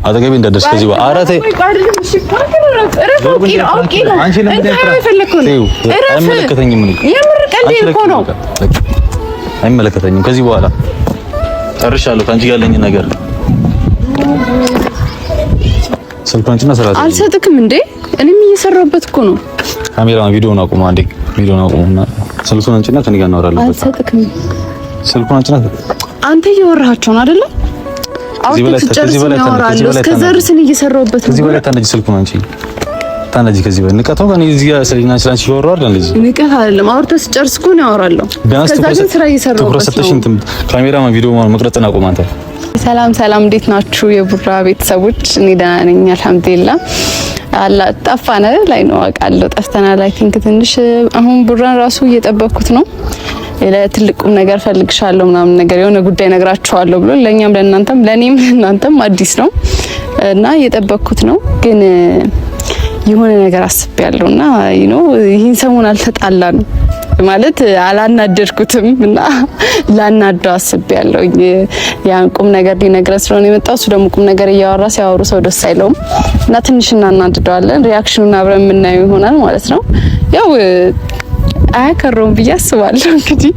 አጠገቤ እንዳደርሽ ከዚህ በኋላ ኧረ ተይ አንቺ ለምን አይመለከተኝም ነው አይመለከተኝም ከዚህ በኋላ ጨርሻለሁ ከአንቺ ጋር ያለኝ ነገር ስልኳንችና ሰራተ አልሰጥክም እንዴ እኔም እየሰራሁበት እኮ ነው ካሜራውን ቪዲዮውን አቁሙ አንዴ ቪዲዮውን አቁሙና ስልኳንችና ከኔ ጋር እናወራለን አልሰጥክም ስልኳንችና አንተ እየወራሃቸው ነው አይደለ ከዚህ በላይ እየሰራሁበት ነው ከዚህ በላይ ታነጂ ስልኳንቺ ታነጂ ከዚህ በላይ ንቀት ነው እዚህ ጋር ስለኛና ስለአንቺ እያወራሁ አይደል እንደዚህ ንቀት አይደለም አውርተህ ስጨርስ እኮ ነው ያወራለሁ ከዛ ግን ስራ እየሰራሁበት ነው ካሜራማን ቪዲዮውን መቅረጽና አቁም አንተ ሰላም እንዴት ናችሁ የቡራ ቤተሰቦች እኔ ደህና ነኝ አልሐምዱሊላህ አላ ጠፋነ ላይ ነው አውቃለሁ ጠፍተናል አይ ቲንክ ትንሽ አሁን ቡራን ራሱ እየጠበቅኩት ነው ለትልቁም ነገር ፈልግሻለሁ ምናምን ነገር የሆነ ጉዳይ ነግራችኋለሁ ብሎ ለኛም ለእናንተም ለኔም ለእናንተም አዲስ ነው እና እየጠበቅኩት ነው ግን የሆነ ነገር አስቤያለሁና ይሄን ሰሞን አልተጣላንም ማለት አላናደድኩትም እና ላናደው አስቤያለሁ ያን ቁም ነገር ሊነግረን ስለሆነ የመጣው እሱ ደግሞ ቁም ነገር እያወራ ሲያወሩ ሰው ደስ አይለውም እና ትንሽ እናናድደዋለን ሪአክሽኑን አብረን የምናየው ይሆናል ማለት ነው ያው አያከረውም ብዬ አስባለሁ እንግዲህ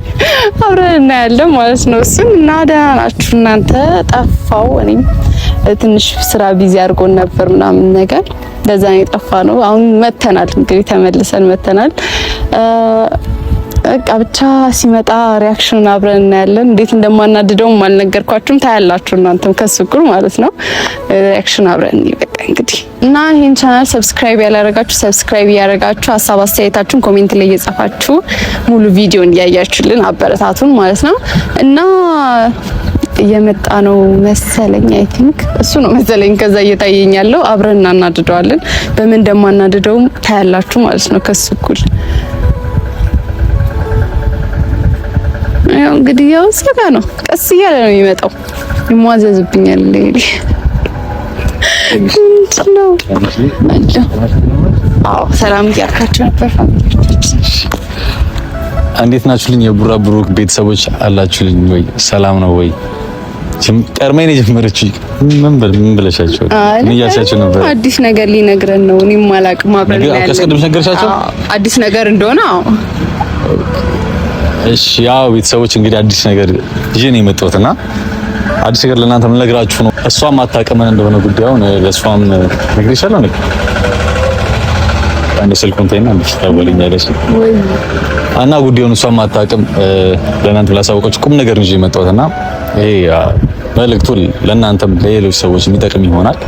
አብረን እናያለን ማለት ነው እሱን እና ደህና ናችሁ እናንተ ጠፋው እኔም ትንሽ ስራ ቢዚ አድርጎን ነበር ምናምን ነገር ለዛ ነው የጠፋ ነው አሁን መተናል እንግዲህ ተመልሰን መተናል በቃ ብቻ ሲመጣ ሪአክሽኑን አብረን እናያለን እንዴት እንደማናድደውም አልነገርኳችሁም ታያላችሁ እናንተም ከስኩር ማለት ነው ሪአክሽን አብረን ይበቃ እንግዲህ እና ይሄን ቻናል ሰብስክራይብ ያላረጋችሁ ሰብስክራይብ ያረጋችሁ ሐሳብ አስተያየታችሁን ኮሜንት ላይ እየጻፋችሁ ሙሉ ቪዲዮን ያያችሁልን አበረታቱን ማለት ነው እና እየመጣ ነው መሰለኝ አይ ቲንክ እሱ ነው መሰለኝ ከዛ እየታየኛለው አብረን እናናድደዋለን በምን እንደማናድደውም ታያላችሁ ማለት ነው ከስኩል ያው እንግዲህ ያው ሰጋ ነው ቀስ እያለ ነው የሚመጣው ይሟዘዝብኛል ለይሊ ነው አዎ ሰላም ያርካችሁ ነበር እንዴት ናችሁልኝ የቡራ ብሩክ ቤተሰቦች አላችሁልኝ ወይ ሰላም ነው ወይ ቀርሜን የጀመረች ምን ብለሻቸው ምን ያሳቸው ነበር አዲስ ነገር ሊነግረን ነው እኔም አላቅም አብረን ላይ ከስቀድም ነገርሻቸው አዲስ ነገር እንደሆነ አዎ እሺ ያው ቤተሰቦች እንግዲህ አዲስ ነገር ይዤ ነው የመጣሁትና አዲስ ነገር ለእናንተ ምን ነግራችሁ ነው እሷም አታውቅም እንደሆነ ጉዳዩን ለሷም ነግሬሻለሁ ነው አንድ ስልኩን ተይና እንድትታወልኛለሽ እና ጉዳዩን እሷም አታውቅም ለእናንተ ላሳውቃችሁ ቁም ነገር ይዤ የመጣሁትና ይሄ መልእክቱ ለእናንተም ለሌሎች ሰዎች የሚጠቅም ይሆናል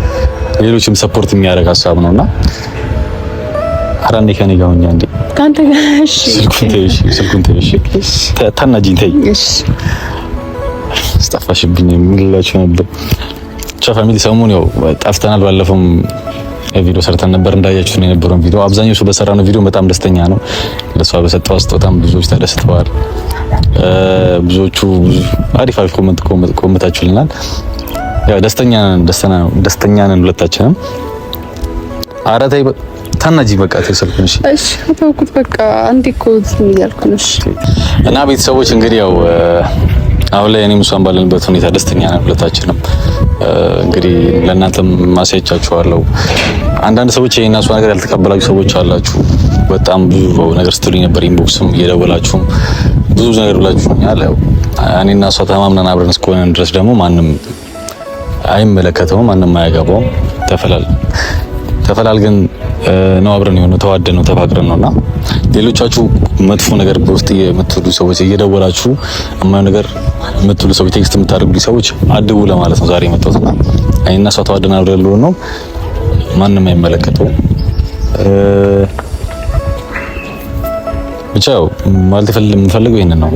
ሌሎችም ሰፖርት የሚያደርግ ሀሳብ ነውና አራንዴ ከኔ ጋር ሆኛ እንዴ ካንተ ጋር እሺ ስልኩን ተይሽ ታናጂኝ ተይ እሺ ስጠፋሽብኝ ምንላችሁ ነበር ቻፋሚሊ ሰሞኑን ያው ጠፍተናል ባለፈውም ቪዲዮ ሰርተን ነበር እንዳያችሁት ነው የነበረው ቪዲዮ አብዛኛው ሰው በሰራነው ቪዲዮ በጣም ደስተኛ ነው ለሷ በሰጠው ስጦታም ብዙዎች ተደስተዋል ብዙዎቹ አሪፍ ኮሜንታችሁልናል ያው ደስተኛ ነን ሁለታችንም አራታይ ታናጂ በቃ ተሰልኩኝ እሺ ተውኩት በቃ አንዴ እኮ ያልኩንሽ እና ቤተሰቦች እንግዲህ ያው አሁን ላይ እኔም እሷን ባለንበት ሁኔታ ደስተኛ ነን ሁለታችንም እንግዲህ ለእናንተም ማሳየቻችኋለሁ አንዳንድ ሰዎች ይሄን እሷ ነገር ያልተቀበላችሁ ሰዎች አላችሁ በጣም ብዙ ነገር ስትሉኝ ነበር ኢንቦክስም እየደወላችሁም ብዙ ነገር ብላችሁኛል ያው እኔና እሷ ተማምነን አብረን እስከሆነ ድረስ ደግሞ ማንም አይመለከተውም ማንም አያገባውም ተፈላልገን ነው አብረን የሆነ ተዋደን ነው ተፋቅረን ነውና ሌሎቻችሁ መጥፎ ነገር በውስጥ የምትሉ ሰዎች እየደወላችሁ አማን ነገር የምትሉ ሰዎች ቴክስት የምታደርጉ ሰዎች አድቡ ለማለት ነው ዛሬ የመጣሁትና እኔና እሷ ተዋደን አብረን ነው ማንም አይመለከተውም ብቻ ማለት የምፈልገው ይሄንን ነው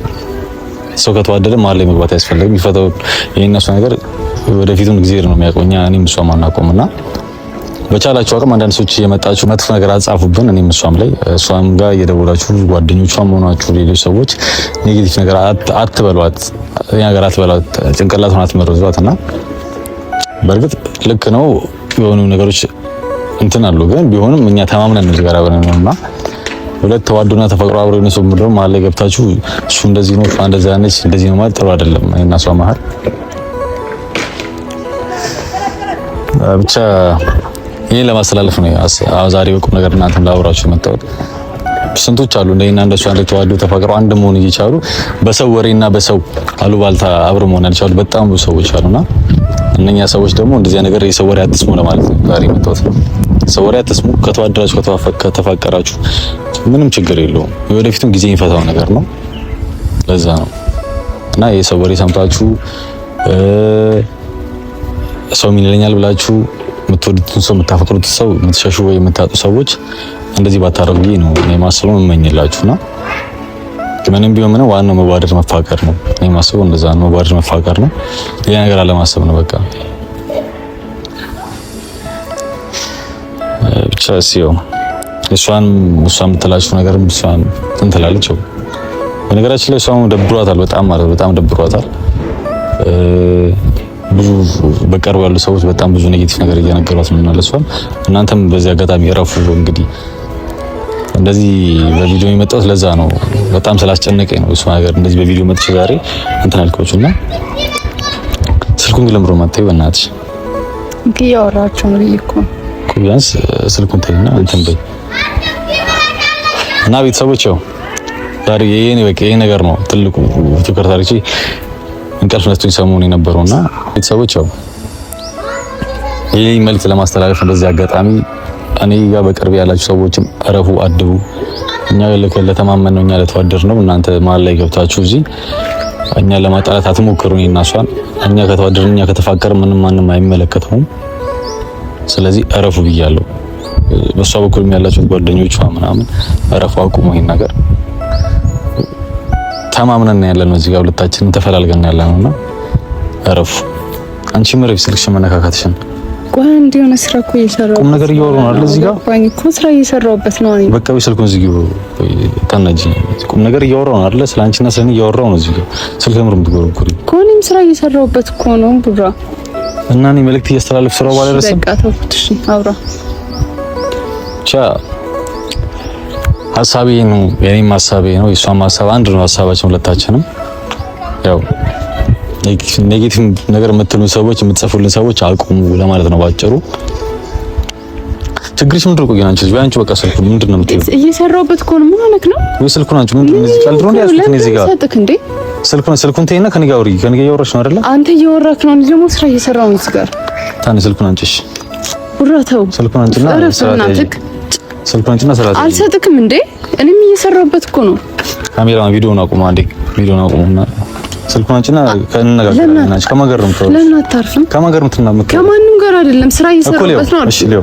ሰው ከተዋደደ መሀል ላይ መግባት አያስፈልግም ይፈታው ይሄን እሷ ነገር ወደፊቱም ጊዜ ነው የሚያቆኛ እኔም እሷም አናቆምና በቻላችሁ አቅም አንዳንድ ሰዎች እየመጣችሁ መጥፎ ነገር አጻፉብን እኔም እሷም ላይ እሷም ጋር እየደወላችሁ ጓደኞቿም ሆናችሁ ሌሎች ሰዎች ኔጌቲቭ ነገር አትበሏት ነገር አትበሏት ጭንቅላቱን አትመርዟትና በእርግጥ ልክ ነው የሆኑ ነገሮች እንትን አሉ ግን ቢሆንም እኛ ተማምነን ነው ጋር አብረን ነውና ሁለት ተዋዱና ተፈቅሮ አብረው ነው ሰው ምንድነው መሀል ላይ ገብታችሁ እሱ እንደዚህ ነው እንደዛ ነች እንደዚህ ነው ማለት ጥሩ አይደለም እና እሷ መሀል ብቻ ይሄን ለማስተላለፍ ነው ዛሬ በቁም ነገር እናንተም ላወራችሁ የመጣሁት። ስንቶች አሉ እንደና እንደሱ አንድ ተዋደው ተፋቅረው አንድ መሆን እየቻሉ በሰው ወሬና በሰው አሉባልታ አብረው መሆን ያልቻሉ በጣም ብዙ ሰዎች አሉና እነኛ ሰዎች ደግሞ እንደዚህ ነገር የሰው ወሬ አትስሙ ለማለት ነው ዛሬ የመጣሁት። ሰው ወሬ አትስሙ። ከተዋደዳችሁ ከተፋቀራችሁ ምንም ችግር የለውም። ወደፊቱም ጊዜ የሚፈታው ነገር ነው። ለዛ ነው እና የሰው ወሬ ሰምታችሁ ሰው ምን ይለኛል ብላችሁ የምትወዱትን ሰው የምታፈቅሩትን ሰው የምትሸሹ ወይ የምታጡ ሰዎች እንደዚህ ባታረጉ ነው እኔ ማስበው የምመኝላችሁና ምንም ቢሆን ምንም ዋናው መዋደድ መፋቀር ነው። እኔ ማስበው እንደዛ ነው። መዋደድ መፋቀር ነው። ሌላ ነገር አለማሰብ ነው በቃ። ብቻ ሲዮ እሷን የምትላችሁ ነገር እሷን እንትላለች። በነገራችን ላይ እሷም ደብሯታል፣ በጣም ደብሯታል። ብዙ በቅርብ ያሉ ሰዎች በጣም ብዙ ኔጌቲቭ ነገር እየነገሯት ነው እናለሷል። እናንተም በዚህ አጋጣሚ እረፉ። እንግዲህ እንደዚህ በቪዲዮ የመጣሁት ለዛ ነው፣ በጣም ስላስጨነቀኝ ነው እሱ ነገር እንደዚህ በቪዲዮ መጥቼ ዛሬ እንትን አልኳችሁና ስልኩን ግለምሮ መጣይ በእናትሽ ያወራችሁ ነው እኮ ቢያንስ ስልኩን ተይና እንትን በይ እና ቤተሰቦች ያው ዛሬ ይሄ ነገር ነው ትልቁ ትኩረት አድርጌ እንቅልፍ ነስቶኝ ሰሞኑን የነበረውና ቤተሰቦች ያው ይሄ መልዕክት ለማስተላለፍ እንደዚህ አጋጣሚ እኔ ጋር በቅርብ ያላችሁ ሰዎችም እረፉ፣ አድቡ። እኛ ለተማመን ነው እኛ ለተዋደር ነው እናንተ መሀል ላይ ገብታችሁ እዚህ እኛ ለማጣላት አትሞክሩ። እኔና እሷን እኛ ከተዋደርን እኛ ከተፋቀርን ምንም ማንም አይመለከተውም። ስለዚህ እረፉ ብያለሁ። በሷ በኩልም ያላችሁ ጓደኞቿ ምናምን እረፉ፣ አቁሙ ይሄን ነገር። ተማምነን ያለን ነው እዚህ ጋር ሁለታችንን ተፈላልገን ያለነውና እረፉ። አንቺ ምረፍ ስልክሽን መነካካትሽን ቆይ እንደሆነ ስራ እኮ እየሰራሁ ቁም ነገር እያወራሁ ነው አይደል? እዚህ ጋር ቆይ እኮ ስራ እየሰራሁበት ነው። በቃ ስልኩን ዝጊው። ታናጂ ቁም ነገር እያወራሁ ነው አይደል? ስለአንቺና ስለኔ እያወራሁ ነው። እዚህ ጋር ስልክ ምንም ትጎረኩሪ እኮ እኔም ስራ እየሰራሁበት እኮ ነው ቡራ። እና እኔ መልእክት እያስተላለፍ ስራው ባለረሰም በቃ ተውኩት። እሺ አውራ ሀሳቤ ነው የኔም ሀሳቤ ነው የሷም ሀሳብ አንድ ነው። ሀሳባችን ሁለታችንም ያው ኔጌቲቭ ነገር የምትሉ ሰዎች የምትጽፉልን ሰዎች አቁሙ ለማለት ነው ባጭሩ። ችግርሽ ምንድን ነው? ቆይ አንቺ ቢያንቺ በቃ ስልኩ ምንድን ነው የምትይው? እየሰራሁበት እኮ ነው። ምን ሆነክ ነው? ወይ ስልኩን አንቺ ምንድን ነው እዚህ ቀልድ ነው ያስኩት ነው እዚህ ጋር ሰጥክ እንዴ? ስልኩን ተይና ከኔ ጋር አውሪ። ከኔ ጋር እያወራሽ ነው አይደለ? አንተ እያወራክ ነው። እኔ ደግሞ ስራ እየሰራሁ ነው እዚህ ጋር። ታኒ ስልኩን አንቺ እሺ ቡራተው ስልኩን አንቺና ስልኩን አንቺና ስራ አልሰጥክም እንዴ? እኔም እየሰራሁበት እኮ ነው። ካሜራውን ቪዲዮውን አቁሙ አንዴ። ቪዲዮውን አቁሙና ስልኩን አንቺና ከነጋገርና ከማገር ነው ተው። ለምን አታርፍም? ከማገር ነው ትናመከ ከማንም ጋር አይደለም ስራ እየሰራሁበት ነው። እሺ ሌው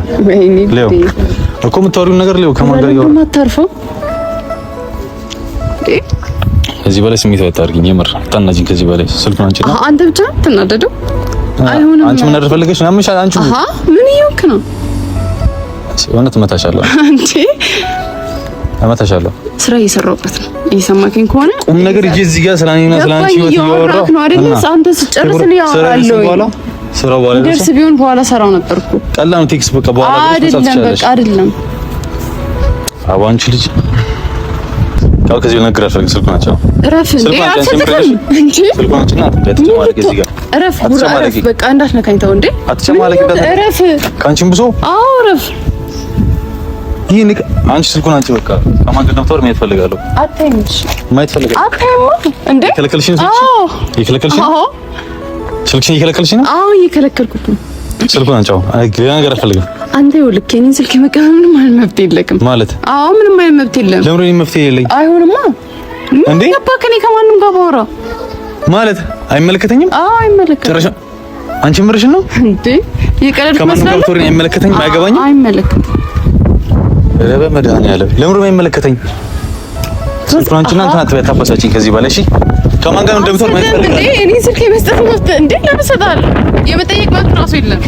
እኮ የምታወሪው ነገር ሌው ከማገር ይወራ አታርፈው። ከዚህ በላይ ስሜት አታርጊኝ። የምር ታናጂኝ። ከዚህ በላይ ስልኩን አንቺና አንተ ብቻ ትናደደው አይሆንም። አንቺ ምን አደረፈልገሽ ነው ያምሻል? አንቺ ምን ይወክ ነው? እውነት እመታሻለሁ አንቺ እመታሻለሁ። ስራ እየሰራሁበት ነው። እየሰማከኝ ከሆነ ቁም ነገር እጄ እዚህ ጋር ስላኔና ስላንቺ ህይወት እያወራሁ ነው አይደል? አንተ ስጨርስ ነው ያወራለሁ። ስራው በኋላ ደርስ ቢሆን በኋላ ሰራው ነበርኩ። ቀላም ቴክስ በቃ በኋላ አይደለም በቃ አይደለም። አንቺ ልጅ ያው ከዚህ ነገር አፈልግ ስልኩን አንቺው እረፍ እንዴ አትሰጥም እንጂ ስልኩን አንቺና አትጨማለቂ እዚህ ጋር እረፍ ቡራ እረፍ በቃ እንዳትነካኝ ተው እንዴ አትጨማለቂ እረፍ ካንቺም ብሶ አዎ እረፍ ይሄን አንቺ ስልኩን አንቺ በቃ ከማንገድ ነው ተወር ማየት ፈልጋለሁ አትይምሽ ማየት ፈልጋለሁ አትይም እንዴ ይከለከልሽኝ ይከለከልሽኝ አዎ ስልክሽን ይከለከልሽኝ ነው አዎ ይከለከልኩት ነው ስልኩን አንቺው ሌላ ነገር አልፈልግም አንተ ይኸውልህ የእኔን ስልክ የመቀበል ምንም አይነት መብት የለህም ማለት አዎ ምንም አይነት መብት የለም ለምን እኔ መብት የለኝ አይሆንማ እንዴ ገባህ እኔ ከማንም ጋር ባወራ ማለት አይመለከተኝም አዎ አይመለከተኝም አንቺ ምርሽ ነው እንዴ የቀለድክ ከማንም ጋር ተወሪ አይመለከተኝም አይገባኝም አይመለከትም ረበ መድኃኒዓለም ለምን ነው አይመለከተኝ ስልኩን አንቺና አንተ ታፈሳችኝ ከዚህ በላይ እሺ ከማን ጋር እንደምትወር ማለት ፈልጋለሁ እንዴ እኔ ስልክ የመስጠት መብት እንዴ ለምን እሰጥሃለሁ የመጠየቅ መብት ራሱ የለም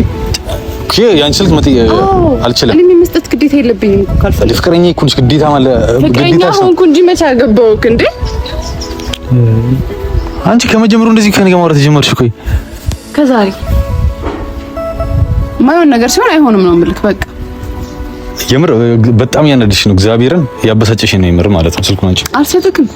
ያን ስልክ መጠየቅ አልችልም እኔ የመስጠት ግዴታ የለብኝም እኮ ካልፈልግ ፍቅረኛ እኮ ነሽ ግዴታ ማለት ግዴታ ሆንኩ እንጂ መቼ አገባሁክ እንዴ አንቺ ከመጀመሩ እንደዚህ ከኔ ጋር ማውራት ጀመርሽ እኮ ከዛሬ ማይሆን ነገር ሲሆን አይሆንም ነው የምልክ በቃ የምር በጣም ያነድሽ ነው እግዚአብሔርን ያበሳጨሽ ነው የምር ማለት ነው ስልኩን አንቺ አልሰጥክም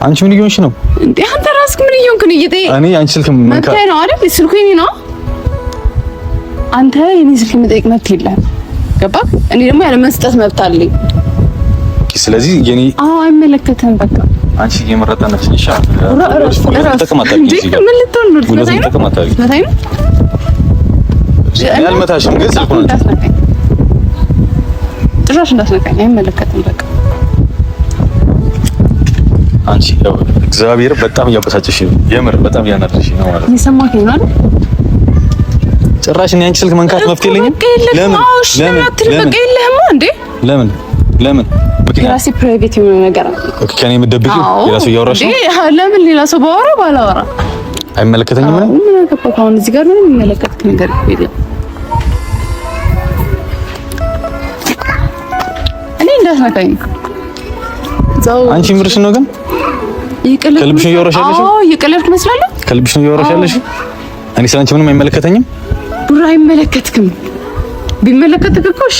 አንቺ ምን እየሆንሽ ነው እንዴ አንተ ራስክ ምን እየሆንክ ነው እኔ አንቺ ስልክ መንካ ነው አይደል ስልኩ የኔ ነው አንተ የኔ ስልክ መጠየቅ መብት የለህም። ገባህ? እኔ ደግሞ ያለ መስጠት መብት አለኝ። ስለዚህ የኔ አይመለከትህም። በቃ አንቺ የመረጣነች ይሻላል። ያልመታሽም ግን ስልኩን ጭራሽ እንዳትነካኝ። አይመለከትም። በቃ አንቺ እግዚአብሔር በጣም እያበሳጨሽ ነው። የምር በጣም እያናደድሽ ነው ማለት ነው። እየሰማኸኝ ነው አይደል? ጭራሽ እኔ አንቺ ስልክ መንካት መብት የለኝም። ለምን የራሴ ፕራይቬት የሆነ ነገር ከኔ የምትደብቂው የራሱ እያወራሽ ነው። ለምን ሌላ ሰው ባወራ ባላወራ አይመለከተኝም። ምን አገባህ? አሁን እዚህ ጋር ምንም የሚመለከት ነገር የለም። እኔ እንዳትነካኝ። አንቺ ምርሽ ነው ግን ከልብሽ ነው እያወራሽ ያለሽው? አዎ እየቀለድክ መስላለሁ። ከልብሽ ነው እያወራሽ ያለሽው? እኔ ስለአንቺ ምንም አይመለከተኝም። ቡራ አይመለከትክም። ቢመለከትክ እኮ እሺ።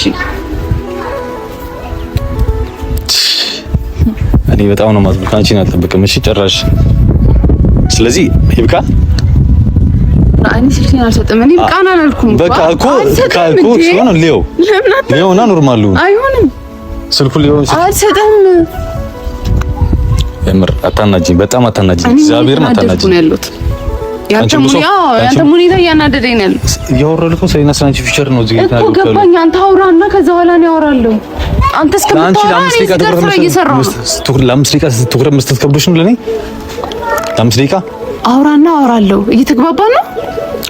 እኔ በጣም ነው ማዝብ ካንቺ ነው አልጠብቅም። እሺ ጭራሽ። ስለዚህ ይብቃ። እኔ ስልኬን አልሰጥም። እኔ ይብቃ አላልኩም። በቃ እኮ ካልኩ ሲሆን ሊዮና ኖርማል ነው። አይሆንም። ስልኩን ሊሆን አልሰጥም። የምር አታናጂኝ፣ በጣም አታናጂኝ። እግዚአብሔርን አታናጂኝ። ያንተ ሙኒታ እያናደደኝ ነው ያለው። እያወራሁ ስለና ስለ አንቺ ፊቸር ነው እዚህ ጋር እኮ ገባኝ። አንተ አውራና ከዛ በኋላ ነው ያወራለሁ። አንተ እስከምታወራ እኔ ጋር ስራ እየሰራሁ ነው። ለአምስት ደቂቃ ትኩረት መስጠት ከብዶሽ ነው ለኔ? ለአምስት ደቂቃ አውራና አወራለሁ። እየተግባባን ነው።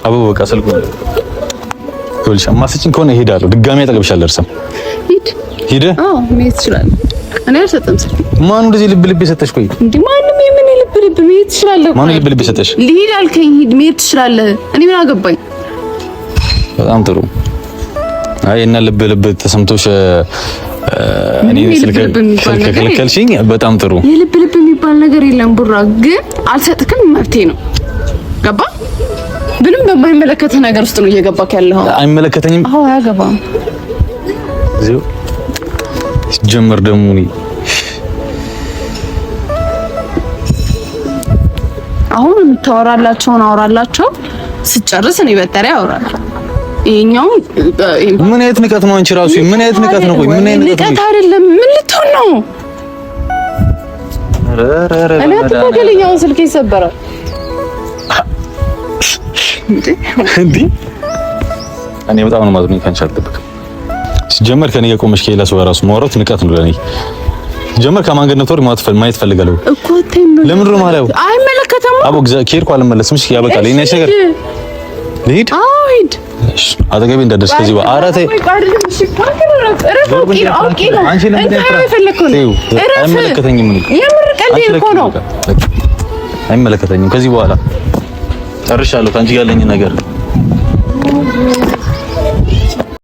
አቦ በቃ ስልኩ ይኸውልሽ፣ አማስጭኝ ከሆነ እሄዳለሁ። ድጋሚ አጠገብሽ አልደርስም። ሂድ። አዎ መሄድ ትችላለህ። እኔ አልሰጥም ስልክ። ማን እንደዚህ ልብ ልብ የሰጠሽ? ቆይ እንዴ ማንም የምን ልብ ልብ መሄድ ትችላለህ። ማን ልብ ልብ የሰጠሽ? ልሂድ አልከኝ፣ ሂድ፣ መሄድ ትችላለህ። እኔ ምን አገባኝ? በጣም ጥሩ። አይ እና ልብ ልብ ተሰምቶሽ እኔ ስልክ ከከለከልሽኝ በጣም ጥሩ። የልብ ልብ የሚባል ነገር የለም ቡራ። ግን አልሰጥክም፣ መብቴ ነው። ገባ? ምንም በማይመለከትህ ነገር ውስጥ ነው እየገባክ ያለው። አይመለከተኝም። አዎ አያገባም። እዚሁ ጀመር ደግሞ አሁን የምታወራላቸውን አወራላቸው። ስጨርስ እኔ በጠሪያ አወራለሁ። ይሄኛው ምን አይነት ንቀት ነው? አንቺ ራሱ ምን አይነት ንቀት ነው? ቆይ ምን አይነት ንቀት አይደለም። ምን ልትሆን ነው? እኔ አትበገለኛው ስልኬ ይሰበራል እንዴ? እኔ በጣም ነው ማዝነው። ካንቺ አልጠብቅም። ሲጀመር ከኔ የቆመሽ ከሌላ ሰው ራሱ ማውራት ንቀት ነው ለኔ። ሲጀመር ከማን ጋር ነበር ማየት ፈልጋለሁ እኮ ተይም። ለምን ነው ማለት? አይመለከተም። አቦ ከሄድኩ አልመለስም። እሺ ያበቃል። እኔ ነገር ልሂድ። አዎ ሂድ። እሺ አጠገቤ እንዳደርስ ከዚህ በኋላ ኧረ ተይ። አይመለከተኝም። ከዚህ በኋላ ጨርሻለሁ። ከአንቺ ጋር ያለኝ ነገር